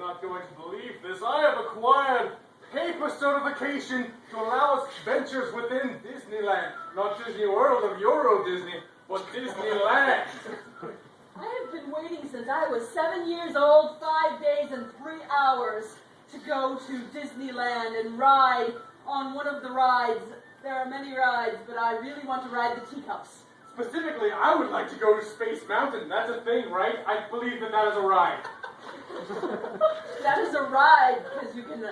not going to believe this. I have acquired paper certification to allow us ventures within Disneyland. Not Disney World or Euro Disney, but Disneyland. I have been waiting since I was 7 years old, 5 days and 3 hours to go to Disneyland and ride on one of the rides. There are many rides, but I really want to ride the teacups. Specifically, I would like to go to Space Mountain. That's a thing, right? I believe that is a ride. That is a ride, because you can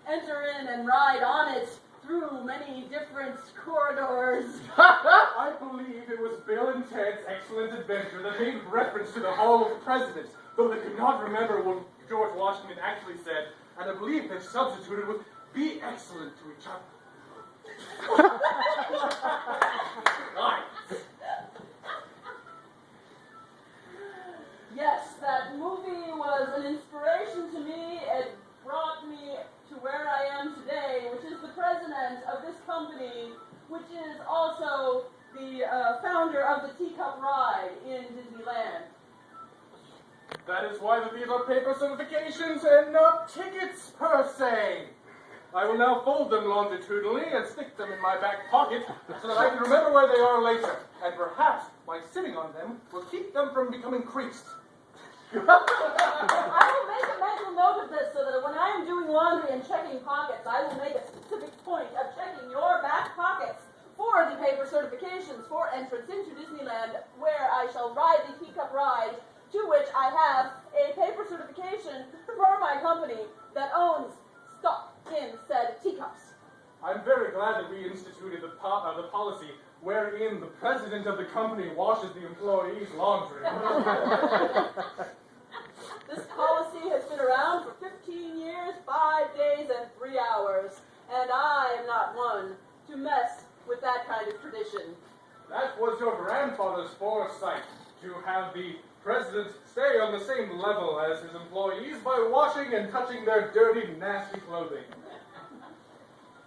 enter in and ride on it through many different corridors. I believe it was Bill and Ted's Excellent Adventure that made reference to the Hall of Presidents, though they could not remember what George Washington actually said, and I believe they substituted with be excellent to each other. Right. Yes, that movie was an inspiration to me. It brought me to where I am today, which is the president of this company, which is also the founder of the Teacup Ride in Disneyland. That is why these are paper certifications and not tickets per se. I will now fold them longitudinally and stick them in my back pocket so that I can remember where they are later. And perhaps by sitting on them will keep them from becoming creased. I will make a mental note of this so that when I am doing laundry and checking pockets, I will make a specific point of checking your back pockets for the paper certifications for entrance into Disneyland, where I shall ride the Teacup Ride, to which I have a paper certification for my company that owns stock in said teacups. I'm very glad that we instituted the policy wherein the president of the company washes the employees' laundry. This policy has been around for 15 years, 5 days, and 3 hours, and I am not one to mess with that kind of tradition. That was your grandfather's foresight, to have the president stay on the same level as his employees by washing and touching their dirty, nasty clothing.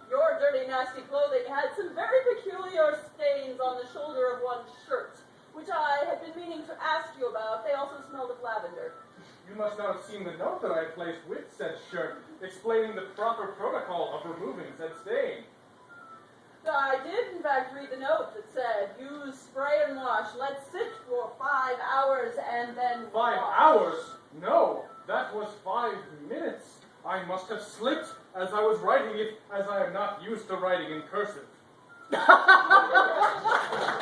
Your dirty, nasty clothing had some very peculiar stains on the shoulder of one shirt, which I had been meaning to ask you about. They also smelled of lavender. You must not have seen the note that I placed with said shirt, explaining the proper protocol of removing said stain. I did, in fact, read the note that said, use spray and wash, let sit for 5 hours, and then 5 wash. hours? No, that was 5 minutes. I must have slipped as I was writing it, as I am not used to writing in cursive.